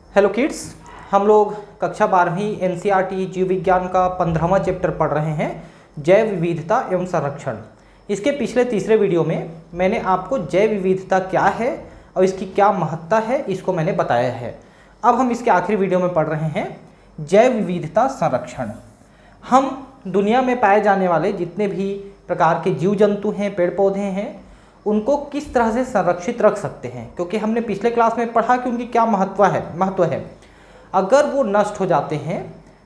Hello kids, हम लोग कक्षा 12वीं एनसीईआरटी जीव विज्ञान का 15वां चैप्टर पढ़ रहे हैं, जैव विविधता एवं संरक्षण। इसके पिछले तीसरे वीडियो में मैंने आपको जैव विविधता क्या है और इसकी क्या महत्ता है इसको मैंने बताया है। अब हम इसके आखिरी वीडियो में पढ़ रहे हैं जैव विविधता संरक्षण। हम दुनिया में पाए जाने वाले जितने भी प्रकार के जीव जंतु हैं, पेड़ पौधे हैं, उनको किस तरह से संरक्षित रख सकते हैं, क्योंकि हमने पिछले क्लास में पढ़ा कि उनकी क्या महत्व है। अगर वो नष्ट हो जाते हैं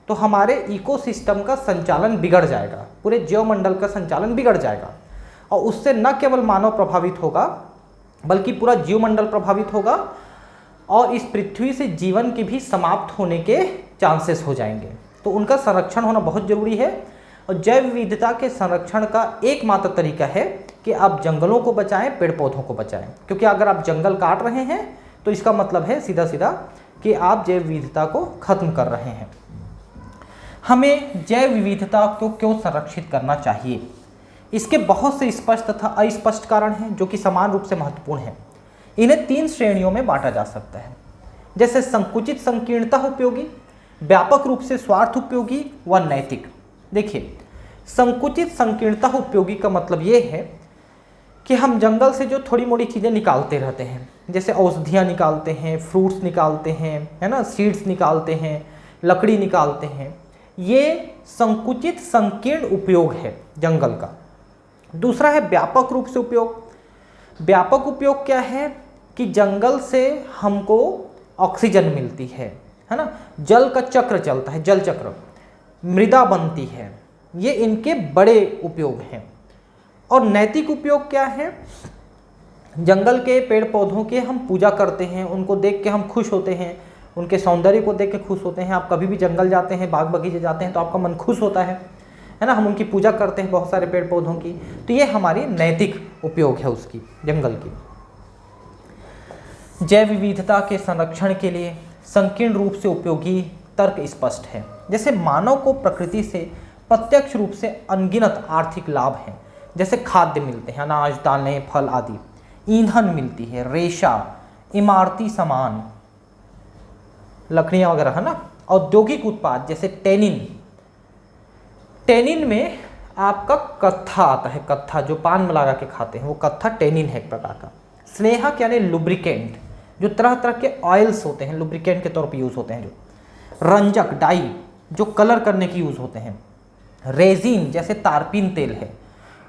तो हमारे इकोसिस्टम का संचालन बिगड़ जाएगा, पूरे जीवमंडल का संचालन बिगड़ जाएगा और उससे न केवल मानव प्रभावित होगा बल्कि पूरा जीवमंडल प्रभावित होगा और इस पृथ्वी से जीवन के भी समाप्त होने के चांसेस हो जाएंगे। तो उनका संरक्षण होना बहुत जरूरी है और जैव विविधता के संरक्षण का एकमात्र तरीका है कि आप जंगलों को बचाएं, पेड़ पौधों को बचाएं। क्योंकि अगर आप जंगल काट रहे हैं तो इसका मतलब है सीधा सीधा कि आप जैव विविधता को खत्म कर रहे हैं। हमें जैव विविधता को क्यों संरक्षित करना चाहिए, इसके बहुत से स्पष्ट तथा अस्पष्ट कारण हैं जो कि समान रूप से महत्वपूर्ण हैं। इन्हें 3 श्रेणियों में बांटा जा सकता है, जैसे संकुचित संकीर्णता उपयोगी, व्यापक रूप से स्वार्थ उपयोगी व नैतिक। देखिए, संकुचित संकीर्णता उपयोगी का मतलब ये है कि हम जंगल से जो थोड़ी मोड़ी चीज़ें निकालते रहते हैं, जैसे औषधियाँ निकालते हैं, फ्रूट्स निकालते हैं, है ना, सीड्स निकालते हैं, लकड़ी निकालते हैं, ये संकुचित संकीर्ण उपयोग है जंगल का। दूसरा है व्यापक रूप से उपयोग। व्यापक उपयोग क्या है कि जंगल से हमको ऑक्सीजन मिलती है ना, जल का चक्र चलता है, जल चक्र, मृदा बनती है, ये इनके बड़े उपयोग हैं। और नैतिक उपयोग क्या है, जंगल के पेड़ पौधों के हम पूजा करते हैं, उनको देख के हम खुश होते हैं, उनके सौंदर्य को देख के खुश होते हैं। आप कभी भी जंगल जाते हैं, बाग बगीचे जाते हैं तो आपका मन खुश होता है ना, हम उनकी पूजा करते हैं, बहुत सारे पेड़ पौधों की। तो ये हमारी नैतिक उपयोग है उसकी, जंगल की। जैव विविधता के संरक्षण के लिए संकीर्ण रूप से उपयोगी तर्क स्पष्ट है। जैसे मानव को प्रकृति से प्रत्यक्ष रूप से अनगिनत आर्थिक लाभ हैं, जैसे खाद्य मिलते हैं, अनाज, दालें, फल आदि, ईंधन मिलती है, रेशा, इमारती सामान, लकड़ियाँ वगैरह, है ना, औद्योगिक उत्पाद जैसे टेनिन। टेनिन में आपका कत्था आता है, कत्था जो पान में लगा के खाते हैं वो कत्था टेनिन है एक प्रकार का। स्नेहक यानी लुब्रिकेंट, जो तरह तरह के ऑयल्स होते हैं, लुब्रिकेंट के तौर पर यूज़ होते हैं। जो रंजक, डाई, जो कलर करने की यूज़ होते हैं। रेजिन जैसे तारपीन तेल है।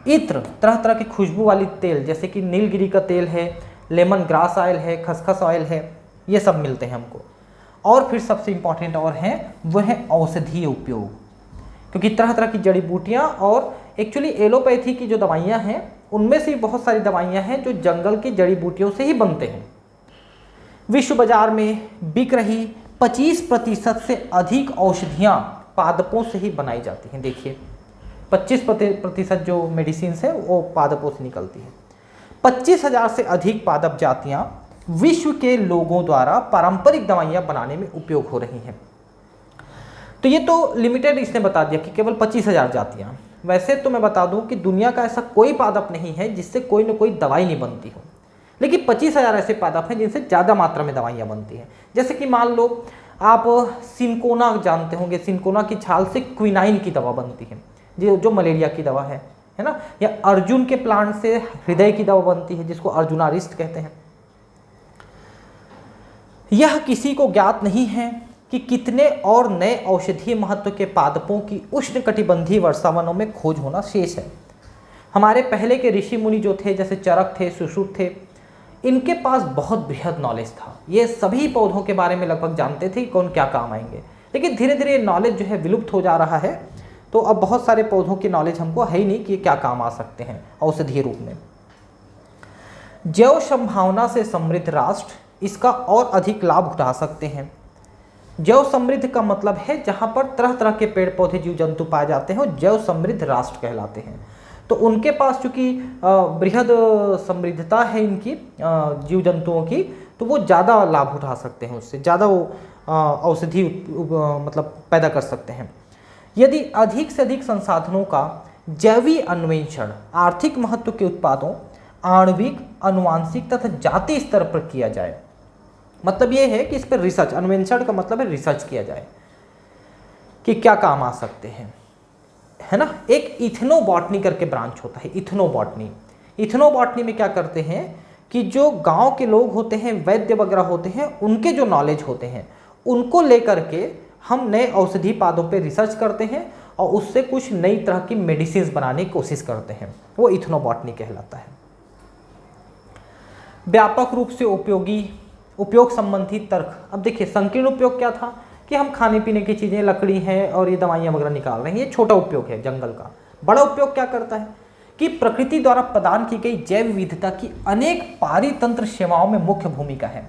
इत्र, तरह तरह की खुशबू वाली तेल जैसे कि नीलगिरी का तेल है, लेमन ग्रास ऑयल है, खसखस ऑयल है, ये सब मिलते हैं हमको। और फिर सबसे इम्पॉर्टेंट और है वह है औषधीय उपयोग, क्योंकि तरह तरह की जड़ी बूटियाँ और एक्चुअली एलोपैथी की जो दवाइयाँ हैं उनमें से बहुत सारी दवाइयाँ हैं जो जंगल की जड़ी बूटियों से ही बनते हैं। विश्व बाजार में बिक रही 25% से अधिक औषधियाँ पादपों से ही बनाई जाती हैं। देखिए, 25% जो मेडिसिन है वो पादपों से निकलती है। 25,000 से अधिक पादप जातियां विश्व के लोगों द्वारा पारंपरिक दवाइयां बनाने में उपयोग हो रही हैं। तो ये तो लिमिटेड इसने बता दिया कि केवल 25,000 जातियां। वैसे तो मैं बता दूं कि दुनिया का ऐसा कोई पादप नहीं है जिससे कोई न कोई दवाई नहीं बनती हो, लेकिन 25,000 ऐसे पादप हैं जिनसे ज़्यादा मात्रा में दवाइयाँ बनती हैं। जैसे कि मान लो आप सिनकोना जानते होंगे, सिनकोना की छाल से क्विनाइन की दवा बनती है जो मलेरिया की दवा है ना, या अर्जुन के प्लांट से हृदय की दवा बनती है जिसको अर्जुनारिस्ट कहते हैं। यह किसी को ज्ञात नहीं है कि कितने और नए औषधीय महत्व के पादपों की उष्णकटिबंधीय वर्षावनों में खोज होना शेष है। हमारे पहले के ऋषि मुनि जो थे, जैसे चरक थे, सुश्रुत थे, इनके पास बहुत बृहद नॉलेज था। ये सभी पौधों के बारे में लगभग जानते थे कि कौन क्या काम आएंगे। लेकिन धीरे धीरे नॉलेज जो है विलुप्त हो जा रहा है, तो अब बहुत सारे पौधों की नॉलेज हमको है ही नहीं कि क्या काम आ सकते हैं औषधीय रूप में। जैव संभावना से समृद्ध राष्ट्र इसका और अधिक लाभ उठा सकते हैं। जैव समृद्ध का मतलब है जहाँ पर तरह तरह के पेड़ पौधे जीव जंतु पाए जाते हैं और जैव समृद्ध राष्ट्र कहलाते हैं। तो उनके पास चूँकि बृहद समृद्धता है इनकी जीव जंतुओं की, तो वो ज़्यादा लाभ उठा सकते हैं, उससे ज़्यादा वो औषधि मतलब पैदा कर सकते हैं। यदि अधिक से अधिक संसाधनों का जैविक अन्वेषण आर्थिक महत्व के उत्पादों, आणविक, अनुवांशिक तथा जाति स्तर पर किया जाए, मतलब ये है कि इस पर रिसर्च, अन्वेषण का मतलब है रिसर्च किया जाए कि क्या काम आ सकते हैं, है ना। एक इथनोबॉटनी करके ब्रांच होता है, इथनोबॉटनी। इथनोबॉटनी में क्या करते हैं कि जो गांव के लोग होते हैं, वैद्य वगैरह होते हैं, उनके जो नॉलेज होते हैं उनको लेकर के हम नए औषधि पादों पे रिसर्च करते हैं और उससे कुछ नई तरह की मेडिसिन बनाने की कोशिश करते हैं, वो इथनोबॉटनी कहलाता है। व्यापक रूप से उपयोग संबंधी तर्क। अब देखिए, संकीर्ण उपयोग क्या था कि हम खाने पीने की चीज़ें, लकड़ी है और ये दवाइयाँ वगैरह निकाल रहे हैं, ये छोटा उपयोग है जंगल का। बड़ा उपयोग क्या करता है कि प्रकृति द्वारा प्रदान की गई जैव विविधता की अनेक पारितंत्र सेवाओं में मुख्य भूमिका है।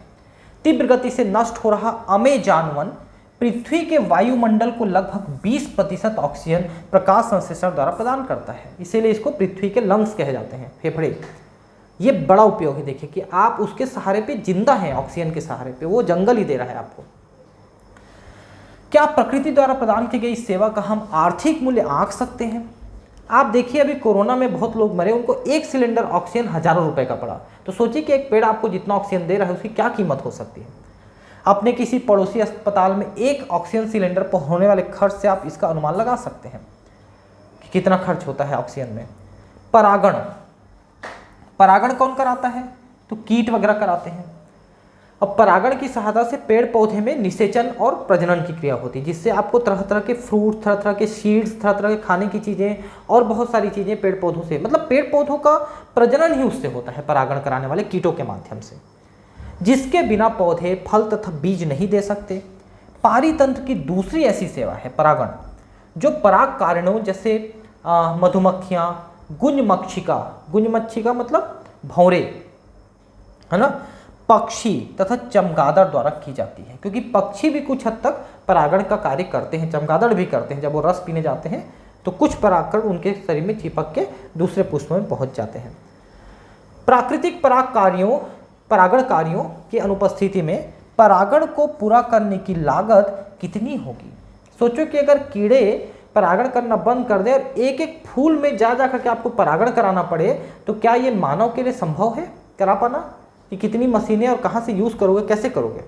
तीव्र गति से नष्ट हो रहा अमेज़न वन पृथ्वी के वायुमंडल को लगभग 20% ऑक्सीजन प्रकाश संश्लेषण द्वारा प्रदान करता है, इसीलिए इसको पृथ्वी के लंग्स कहे जाते हैं, फेफड़े। ये बड़ा उपयोग है, देखिए कि आप उसके सहारे पे जिंदा हैं, ऑक्सीजन के सहारे पे, वो जंगल ही दे रहा है आपको। क्या प्रकृति द्वारा प्रदान की गई सेवा का हम आर्थिक मूल्य आंक सकते हैं? आप देखिए, अभी कोरोना में बहुत लोग मरे, उनको एक सिलेंडर ऑक्सीजन हजारों रुपए का पड़ा। तो सोचिए कि एक पेड़ आपको जितना ऑक्सीजन दे रहा है उसकी क्या कीमत हो सकती है। अपने किसी पड़ोसी अस्पताल में एक ऑक्सीजन सिलेंडर पर होने वाले खर्च से आप इसका अनुमान लगा सकते हैं कि कितना खर्च होता है ऑक्सीजन में। परागण कौन कराता है? तो कीट वगैरह कराते हैं। अब परागण की सहायता से पेड़ पौधे में निषेचन और प्रजनन की क्रिया होती है, जिससे आपको तरह तरह के फ्रूट, तरह तरह के सीड्स, तरह तरह के खाने की चीज़ें और बहुत सारी चीज़ें पेड़ पौधों से, मतलब पेड़ पौधों का प्रजनन ही उससे होता है, परागण कराने वाले कीटों के माध्यम से, जिसके बिना पौधे फल तथा बीज नहीं दे सकते। पारितंत्र की दूसरी ऐसी सेवा है परागण, जो पराग कारणों जैसे मधुमक्खियाँ, गुंजमक्षिका मतलब भौरे, है ना, पक्षी तथा चमगादड़ द्वारा की जाती है, क्योंकि पक्षी भी कुछ हद तक परागण का कार्य करते हैं, चमगादड़ भी करते हैं। जब वो रस पीने जाते हैं तो कुछ परागकण उनके शरीर में चिपक के दूसरे पुष्प में पहुंच जाते हैं। प्राकृतिक परागण कार्यों की अनुपस्थिति में परागण को पूरा करने की लागत कितनी होगी? सोचो कि अगर कीड़े परागण करना बंद कर दे और एक एक फूल में जा करके आपको परागण कराना पड़े, तो क्या ये मानव के लिए संभव है करा पाना? कि कितनी मशीनें और कहाँ से यूज़ करोगे, कैसे करोगे?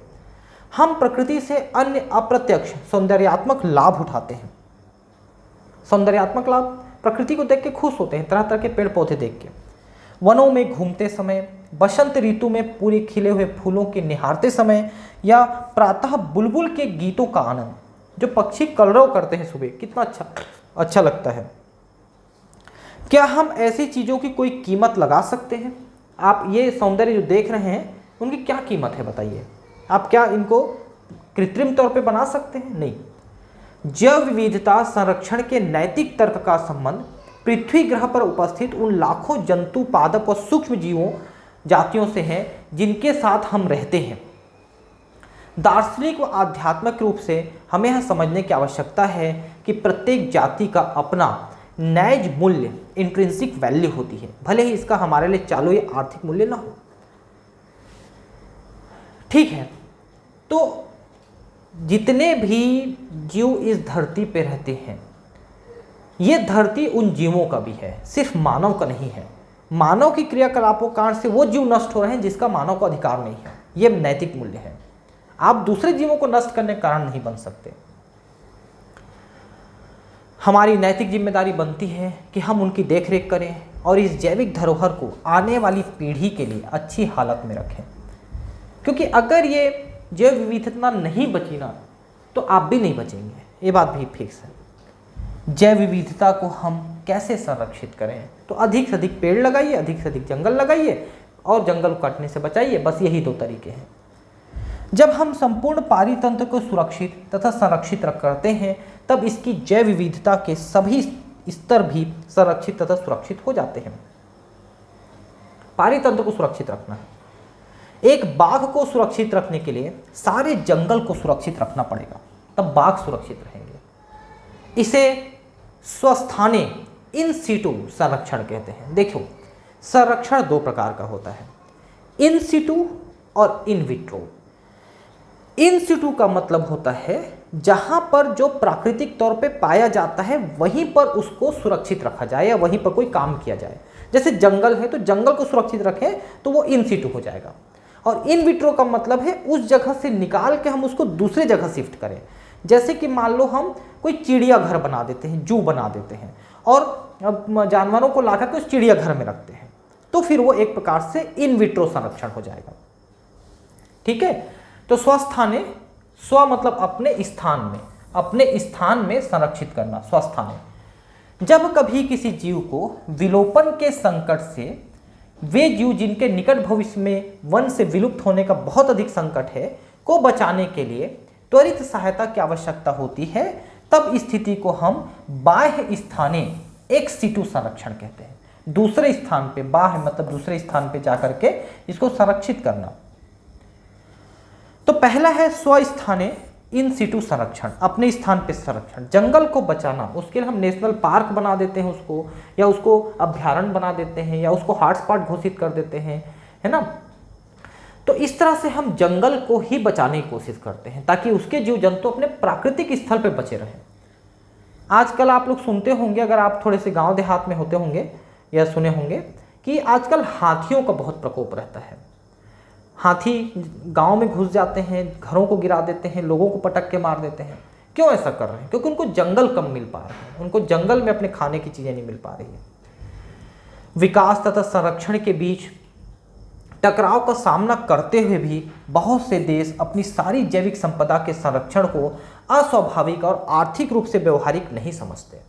हम प्रकृति से अन्य अप्रत्यक्ष सौंदर्यात्मक लाभ उठाते हैं। सौंदर्यात्मक लाभ, प्रकृति को देख के खुश होते हैं, तरह तरह के पेड़ पौधे देख के, वनों में घूमते समय, बसंत ऋतु में पूरे खिले हुए फूलों के निहारते समय, या प्रातः बुलबुल के गीतों का आनंद, जो पक्षी कलरव करते हैं सुबह, कितना अच्छा लगता है। क्या हम ऐसी चीज़ों की कोई कीमत लगा सकते हैं? आप ये सौंदर्य जो देख रहे हैं उनकी क्या कीमत है बताइए? आप क्या इनको कृत्रिम तौर पे बना सकते हैं? नहीं। जैव विविधता संरक्षण के नैतिक तर्क का संबंध पृथ्वी ग्रह पर उपस्थित उन लाखों जंतु, पादप और सूक्ष्म जीवों जातियों से है जिनके साथ हम रहते हैं। दार्शनिक व आध्यात्मिक रूप से हमें यह समझने की आवश्यकता है कि प्रत्येक जाति का अपना नैज मूल्य, इंट्रिंसिक वैल्यू होती है, भले ही इसका हमारे लिए चालू या आर्थिक मूल्य ना हो। ठीक है, तो जितने भी जीव इस धरती पे रहते हैं, ये धरती उन जीवों का भी है, सिर्फ मानव का नहीं है। मानव की क्रियाकलापों कारण से वो जीव नष्ट हो रहे हैं जिसका मानव को अधिकार नहीं है। ये नैतिक मूल्य है। आप दूसरे जीवों को नष्ट करने का कारण नहीं बन सकते। हमारी नैतिक जिम्मेदारी बनती है कि हम उनकी देखरेख करें और इस जैविक धरोहर को आने वाली पीढ़ी के लिए अच्छी हालत में रखें, क्योंकि अगर ये जैव विविधता नहीं बची ना तो आप भी नहीं बचेंगे, ये बात भी फिक्स है। जैव विविधता को हम कैसे संरक्षित करें? तो अधिक से अधिक पेड़ लगाइए, अधिक से अधिक जंगल लगाइए और जंगल को काटने से बचाइए, बस यही दो तरीके हैं। जब हम संपूर्ण पारितंत्र को सुरक्षित तथा संरक्षित करते हैं, तब इसकी जैव विविधता के सभी स्तर भी संरक्षित तथा सुरक्षित हो जाते हैं। पारितंत्र को सुरक्षित रखना है। एक बाघ को सुरक्षित रखने के लिए सारे जंगल को सुरक्षित रखना पड़ेगा, तब बाघ सुरक्षित रहेंगे। इसे स्वस्थाने, इन सीटू संरक्षण कहते हैं। देखो, संरक्षण दो प्रकार का होता है, इन सीटू और इन विट्रो। इन सीटू का मतलब होता है जहां पर जो प्राकृतिक तौर पे पाया जाता है वहीं पर उसको सुरक्षित रखा जाए या वहीं पर कोई काम किया जाए। जैसे जंगल है तो जंगल को सुरक्षित रखें तो वो इन सीटू हो जाएगा। और इन विट्रो का मतलब है उस जगह से निकाल के हम उसको दूसरे जगह शिफ्ट करें। जैसे कि मान लो हम कोई चिड़ियाघर बना देते हैं, जू बना देते हैं और जानवरों को लाकर के उस चिड़ियाघर में रखते हैं, तो फिर वो एक प्रकार से इन विट्रो संरक्षण हो जाएगा। ठीक है, तो स्वस्थाने, स्व मतलब अपने स्थान में संरक्षित करना, स्वस्थाने। जब कभी किसी जीव को विलोपन के संकट से, वे जीव जिनके निकट भविष्य में वन से विलुप्त होने का बहुत अधिक संकट है, को बचाने के लिए त्वरित सहायता की आवश्यकता होती है, तब स्थिति को हम बाह्य स्थाने एक्स सिटू संरक्षण कहते हैं। दूसरे स्थान पे, बाह्य मतलब दूसरे स्थान पे जाकर के इसको संरक्षित करना। तो पहला है स्वस्थाने इन सिटू संरक्षण, अपने स्थान पे संरक्षण। जंगल को बचाना, उसके लिए हम नेशनल पार्क बना देते हैं उसको, या उसको अभ्यारण्य बना देते हैं, या उसको हॉटस्पॉट घोषित कर देते हैं, है ना। तो इस तरह से हम जंगल को ही बचाने की कोशिश करते हैं ताकि उसके जीव जंतु अपने प्राकृतिक स्थल पे बचे रहें। आजकल आप लोग सुनते होंगे, अगर आप थोड़े से गांव देहात में होते होंगे या सुने होंगे, कि आजकल हाथियों का बहुत प्रकोप रहता है। हाथी गांव में घुस जाते हैं, घरों को गिरा देते हैं, लोगों को पटक के मार देते हैं। क्यों ऐसा कर रहे हैं? क्योंकि उनको जंगल कम मिल पा रहे हैं, उनको जंगल में अपने खाने की चीज़ें नहीं मिल पा रही है। विकास तथा संरक्षण के बीच टकराव का सामना करते हुए भी बहुत से देश अपनी सारी जैविक संपदा के संरक्षण को अस्वाभाविक और आर्थिक रूप से व्यवहारिक नहीं समझते।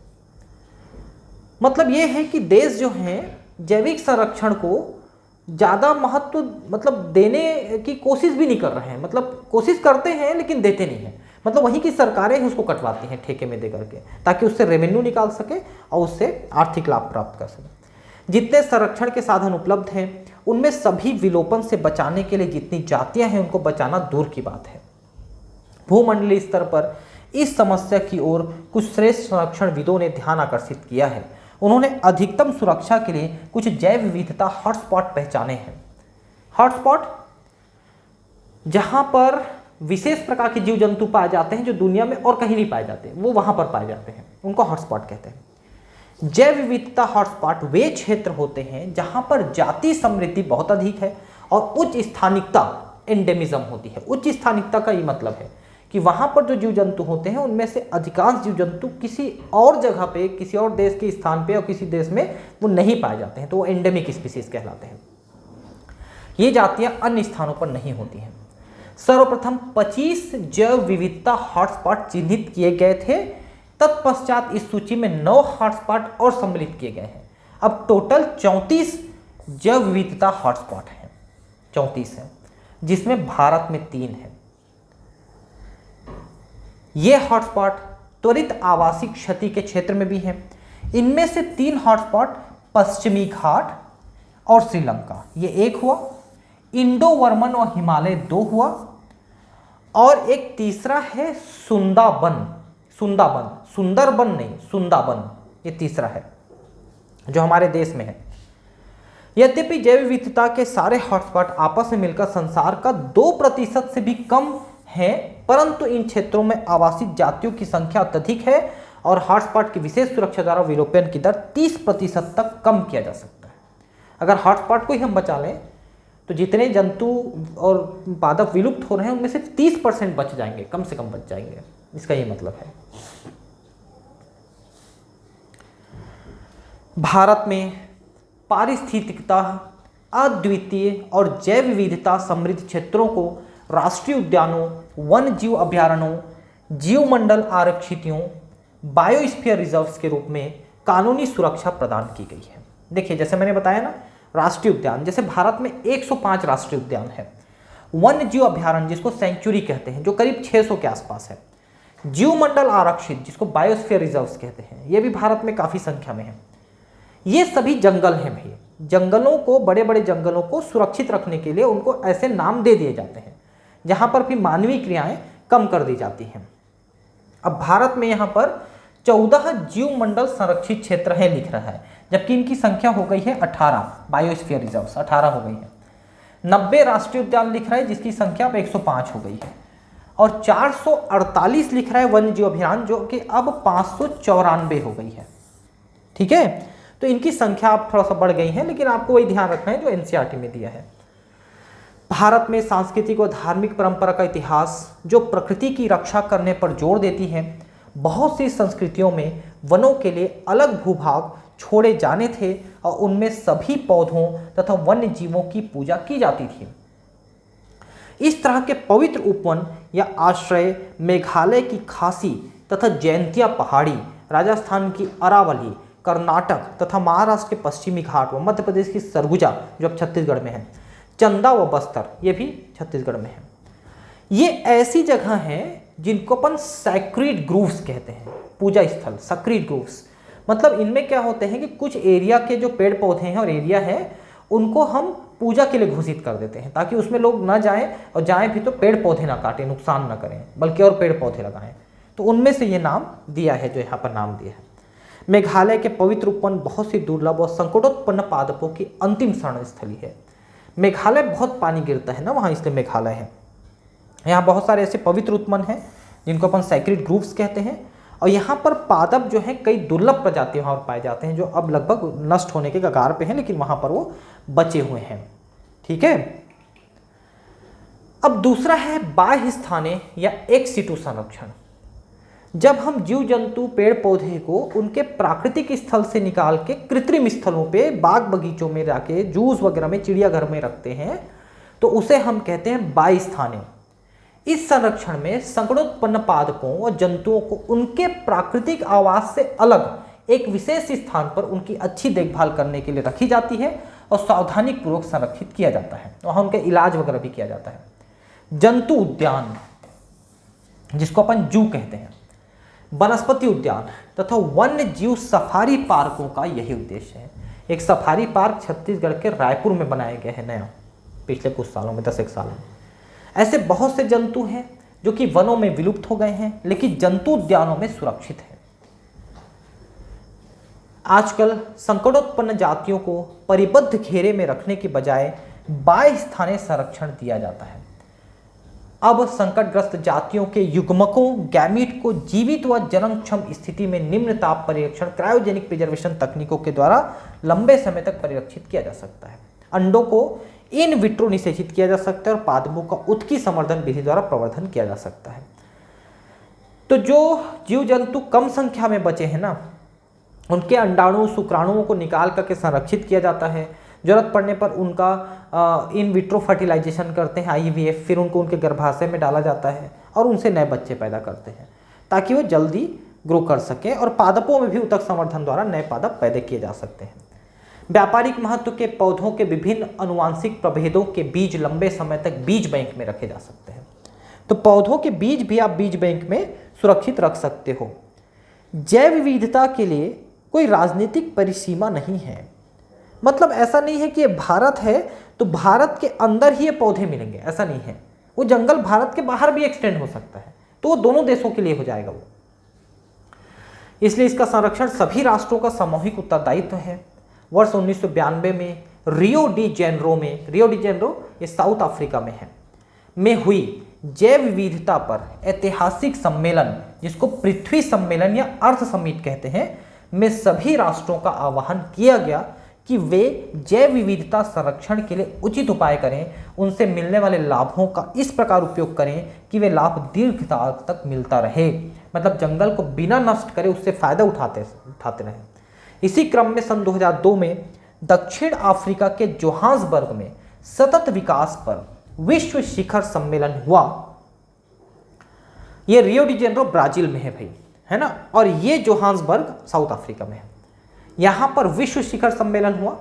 मतलब ये है कि देश जो हैं जैविक संरक्षण को ज़्यादा महत्व मतलब देने की कोशिश भी नहीं कर रहे हैं। मतलब कोशिश करते हैं लेकिन देते नहीं हैं। मतलब वहीं की सरकारें ही उसको कटवाती हैं ठेके में दे करके, ताकि उससे रेवेन्यू निकाल सके और उससे आर्थिक लाभ प्राप्त कर सके। जितने संरक्षण के साधन उपलब्ध हैं उनमें सभी विलोपन से बचाने के लिए जितनी जातियां हैं उनको बचाना दूर की बात है। भूमंडलीय स्तर पर इस समस्या की ओर कुछ श्रेष्ठ संरक्षणविदों ने ध्यान आकर्षित किया है। उन्होंने अधिकतम सुरक्षा के लिए कुछ जैव विविधता हॉटस्पॉट पहचाने हैं। हॉटस्पॉट जहां पर विशेष प्रकार के जीव जंतु पाए जाते हैं जो दुनिया में और कहीं नहीं पाए जाते, वो वहां पर पाए जाते हैं, उनको हॉटस्पॉट कहते हैं। जैव विविधता हॉटस्पॉट वे क्षेत्र होते हैं जहां पर जाति समृद्धि बहुत अधिक है और उच्च स्थानिकता एंडेमिज्म होती है। उच्च स्थानिकता का ये मतलब है कि वहां पर जो जीव जंतु होते हैं उनमें से अधिकांश जीव जंतु किसी और जगह पे, किसी और देश के स्थान पे और किसी देश में वो नहीं पाए जाते हैं, तो वो एंडेमिक स्पीसीज कहलाते हैं। ये जातियां अन्य स्थानों पर नहीं होती हैं। सर्वप्रथम 25 जैव विविधता हॉटस्पॉट चिन्हित किए गए थे। तत्पश्चात इस सूची में 9 हॉटस्पॉट और सम्मिलित किए गए हैं। अब टोटल 34 जैव विविधता हॉटस्पॉट हैं, 34 हैं, जिसमें भारत में 3 है। ये हॉटस्पॉट त्वरित आवासीय क्षति के क्षेत्र में भी हैं। इनमें से 3 हॉटस्पॉट पश्चिमी घाट और श्रीलंका, ये एक हुआ। इंडो वर्मन और हिमालय 2 हुआ, और एक तीसरा है सुंदरबन, सुंदरबन नहीं, सुंदरबन, ये तीसरा है जो हमारे देश में है। यद्यपि जैव विविधता के सारे हॉटस्पॉट आपस में मिलकर संसार का 2% से भी कम है, परंतु इन क्षेत्रों में आवासित जातियों की संख्या अत्यधिक है और हॉटस्पॉट की विशेष सुरक्षा द्वारा विलोपन की दर 30% तक कम किया जा सकता है। अगर हॉटस्पॉट को ही हम बचा लें तो जितने जंतु और पादप विलुप्त हो रहे हैं उनमें से 30% बच जाएंगे, कम से कम बच जाएंगे, इसका ये मतलब है। भारत में पारिस्थितिकता अद्वितीय और जैव विविधता समृद्ध क्षेत्रों को राष्ट्रीय उद्यानों, वन जीव अभयारण्यों, जीवमंडल आरक्षितों, बायोस्फीयर रिजर्व्स के रूप में कानूनी सुरक्षा प्रदान की गई है। देखिए जैसे मैंने बताया ना, राष्ट्रीय उद्यान, जैसे भारत में 105 राष्ट्रीय उद्यान है। वन जीव अभयारण्य जिसको सेंचुरी कहते हैं, जो करीब 600 के आसपास है। जीवमंडल आरक्षित जिसको बायोस्फीयर रिजर्व्स कहते हैं, ये भी भारत में काफ़ी संख्या में है। ये सभी जंगल हैं भाई। जंगलों को, बड़े बड़े जंगलों को सुरक्षित रखने के लिए उनको ऐसे नाम दे दिए जाते हैं जहाँ पर भी मानवीय क्रियाएं कम कर दी जाती हैं। अब भारत में यहाँ पर 14 जीवमंडल संरक्षित क्षेत्र है लिख रहा है, जबकि इनकी संख्या हो गई है 18, बायोस्फीयर रिजर्व्स 18 हो गई है। 90 राष्ट्रीय उद्यान लिख रहा है जिसकी संख्या अब 105 हो गई है, और 448 लिख रहा है वन जीव अभयारण्य जो कि अब 594 हो गई है। ठीक है, तो इनकी संख्या अब थोड़ा सा बढ़ गई है, लेकिन आपको वही ध्यान रखना है जो एनसीईआरटी में दिया है। भारत में सांस्कृतिक और धार्मिक परंपरा का इतिहास जो प्रकृति की रक्षा करने पर जोर देती है। बहुत सी संस्कृतियों में वनों के लिए अलग भूभाग छोड़े जाने थे और उनमें सभी पौधों तथा वन्य जीवों की पूजा की जाती थी। इस तरह के पवित्र उपवन या आश्रय मेघालय की खासी तथा जयंतिया पहाड़ी, राजस्थान की अरावली, कर्नाटक तथा महाराष्ट्र के पश्चिमी घाट व मध्य प्रदेश की सरगुजा जो अब छत्तीसगढ़ में है, चंदा व बस्तर ये भी छत्तीसगढ़ में है। ये ऐसी जगह हैं जिनको अपन सैक्रेड ग्रूव्स कहते हैं, पूजा स्थल, सैक्रेड ग्रूव्स। मतलब इनमें क्या होते हैं कि कुछ एरिया के जो पेड़ पौधे हैं और एरिया है उनको हम पूजा के लिए घोषित कर देते हैं ताकि उसमें लोग ना जाएं, और जाएं भी तो पेड़ पौधे ना काटें, नुकसान ना करें, बल्कि और पेड़ पौधे लगाएं। तो उनमें से ये नाम दिया है, जो यहाँ पर नाम दिया है। मेघालय के पवित्र उपवन बहुत सी दुर्लभ और संकटोत्पन्न पादपों की अंतिम शरण स्थली है। मेघालय बहुत पानी गिरता है ना वहाँ, इसलिए मेघालय है। यहाँ बहुत सारे ऐसे पवित्र उपवन हैं जिनको अपन सैक्रेड ग्रूव्स कहते हैं, और यहाँ पर पादप जो है कई दुर्लभ प्रजाति वहाँ पर पाए जाते हैं जो अब लगभग नष्ट होने के कगार पे हैं, लेकिन वहाँ पर वो बचे हुए हैं। ठीक है। अब दूसरा है बाह्य स्थाने या एक्स सिटू संरक्षण। जब हम जीव जंतु पेड़ पौधे को उनके प्राकृतिक स्थल से निकाल के कृत्रिम स्थलों पे, बाग बगीचों में जाके, जूस वगैरह में, चिड़ियाघर में रखते हैं तो उसे हम कहते हैं बाह्य स्थाने। इस संरक्षण में संकटोत्पन्न पादपों और जंतुओं को उनके प्राकृतिक आवास से अलग एक विशेष स्थान पर उनकी अच्छी देखभाल करने के लिए रखी जाती है और सावधानी पूर्वक संरक्षित किया जाता है, वहाँ उनका इलाज वगैरह भी किया जाता है। जंतु उद्यान जिसको अपन जू कहते हैं, वनस्पति उद्यान तथा वन्य जीव सफारी पार्कों का यही उद्देश्य है। एक सफारी पार्क छत्तीसगढ़ के रायपुर में बनाया गया है नया, पिछले कुछ सालों में, 10 एक साल में। ऐसे बहुत से जंतु हैं जो कि वनों में विलुप्त हो गए हैं लेकिन जंतु उद्यानों में सुरक्षित हैं। आजकल संकटोत्पन्न जातियों को परिबद्ध घेरे में रखने के बजाय बाह्य स्थानीय संरक्षण दिया जाता है। अब संकटग्रस्त जातियों के युग्मकों, गैमीट को जीवित व जन्मक्षम स्थिति में निम्न ताप परिरक्षण, क्रायोजेनिक प्रिजर्वेशन तकनीकों के द्वारा लंबे समय तक परिरक्षित किया जा सकता है। अंडों को इन विट्रो निषेचित किया जा सकता है और पादपों का उत्की संवर्धन विधि द्वारा प्रवर्धन किया जा सकता है। तो जो जीव जंतु कम संख्या में बचे हैं ना, उनके अंडाणु शुक्राणुओं को निकाल करके संरक्षित किया जाता है। जरूरत पड़ने पर उनका इन विट्रो फर्टिलाइजेशन करते हैं, IVF, फिर उनको उनके गर्भाशय में डाला जाता है और उनसे नए बच्चे पैदा करते हैं ताकि वो जल्दी ग्रो कर सकें, और पादपों में भी उत्तक संवर्धन द्वारा नए पादप पैदा किए जा सकते हैं। व्यापारिक महत्व के पौधों के विभिन्न अनुवांशिक प्रभेदों के बीज लंबे समय तक बीज बैंक में रखे जा सकते हैं। तो पौधों के बीज भी आप बीज बैंक में सुरक्षित रख सकते हो। जैव विविधता के लिए कोई राजनीतिक परिसीमा नहीं है। मतलब ऐसा नहीं है कि ये भारत है तो भारत के अंदर ही ये पौधे मिलेंगे, ऐसा नहीं है। वो जंगल भारत के बाहर भी एक्सटेंड हो सकता है, तो वो दोनों देशों के लिए हो जाएगा वो। इसलिए इसका संरक्षण सभी राष्ट्रों का सामूहिक उत्तरदायित्व है। वर्ष 1992 में रियो डी जेनेरो ये साउथ अफ्रीका में है, में हुई जैव विविधता पर ऐतिहासिक सम्मेलन, जिसको पृथ्वी सम्मेलन या अर्थ समिट कहते हैं, में सभी राष्ट्रों का आह्वान किया गया कि वे जैव विविधता संरक्षण के लिए उचित उपाय करें, उनसे मिलने वाले लाभों का इस प्रकार उपयोग करें कि वे लाभ दीर्घकाल तक मिलता रहे। मतलब जंगल को बिना नष्ट करे उससे फायदा उठाते रहें। इसी क्रम में सन 2002 में दक्षिण अफ्रीका के जोहान्सबर्ग में सतत विकास पर विश्व शिखर सम्मेलन हुआ। ये रियो डी जेनेरो ब्राजील में है भाई, है ना, और ये जोहान्सबर्ग साउथ अफ्रीका में है। यहां पर विश्व शिखर सम्मेलन हुआ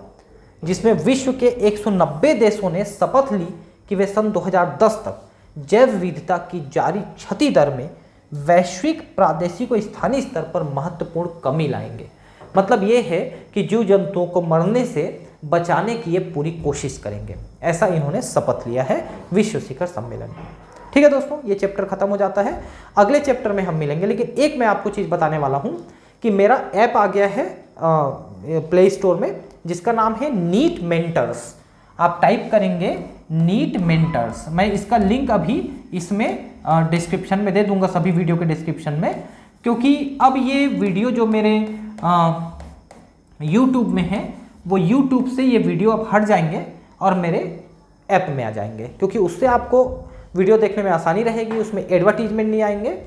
जिसमें विश्व के 190 देशों ने शपथ ली कि वे सन 2010 तक जैव विविधता की जारी क्षति दर में वैश्विक, प्रादेशिक और स्थानीय स्तर पर महत्वपूर्ण कमी लाएंगे। मतलब ये है कि जीव जंतुओं को मरने से बचाने की ये पूरी कोशिश करेंगे, ऐसा इन्होंने शपथ लिया है विश्व शिखर सम्मेलन में। ठीक है दोस्तों, ये चैप्टर खत्म हो जाता है। अगले चैप्टर में हम मिलेंगे, लेकिन एक मैं आपको चीज़ बताने वाला हूँ कि मेरा ऐप आ गया है प्ले स्टोर में, जिसका नाम है नीट मेंटर्स। आप टाइप करेंगे नीट मेंटर्स, मैं इसका लिंक अभी इसमें डिस्क्रिप्शन में दे दूंगा, सभी वीडियो के डिस्क्रिप्शन में, क्योंकि अब ये वीडियो जो मेरे YouTube में है वो YouTube से ये वीडियो अब हट जाएंगे और मेरे ऐप में आ जाएंगे, क्योंकि उससे आपको वीडियो देखने में आसानी रहेगी, उसमें एडवर्टीजमेंट नहीं आएंगे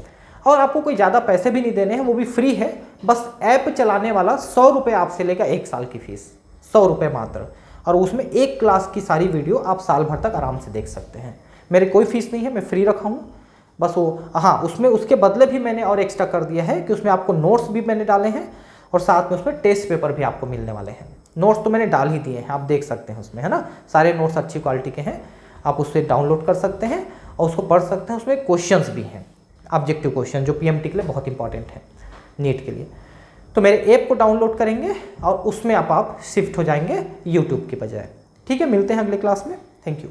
और आपको कोई ज़्यादा पैसे भी नहीं देने हैं, वो भी फ्री है। बस ऐप चलाने वाला 100 रुपये आपसे लेगा 1 साल की फीस, 100 रुपये मात्र, और उसमें 1 क्लास की सारी वीडियो आप साल भर तक आराम से देख सकते हैं। मेरे कोई फीस नहीं है, मैं फ्री रखा हूँ बस। वो हाँ, उसमें उसके बदले भी मैंने और एक्स्ट्रा कर दिया है कि उसमें आपको नोट्स भी मैंने डाले हैं और साथ में उसमें टेस्ट पेपर भी आपको मिलने वाले हैं। नोट्स तो मैंने डाल ही दिए हैं, आप देख सकते हैं उसमें, है ना। सारे नोट्स अच्छी क्वालिटी के हैं, आप उससे डाउनलोड कर सकते हैं और उसको पढ़ सकते हैं। उसमें क्वेश्चंस भी हैं, ऑब्जेक्टिव क्वेश्चन, जो पीएमटी के लिए बहुत इंपॉर्टेंट है, नीट के लिए। तो मेरे ऐप को डाउनलोड करेंगे और उसमें आप शिफ्ट हो जाएंगे यूट्यूब की बजाय। ठीक है, मिलते हैं अगले क्लास में। Thank you.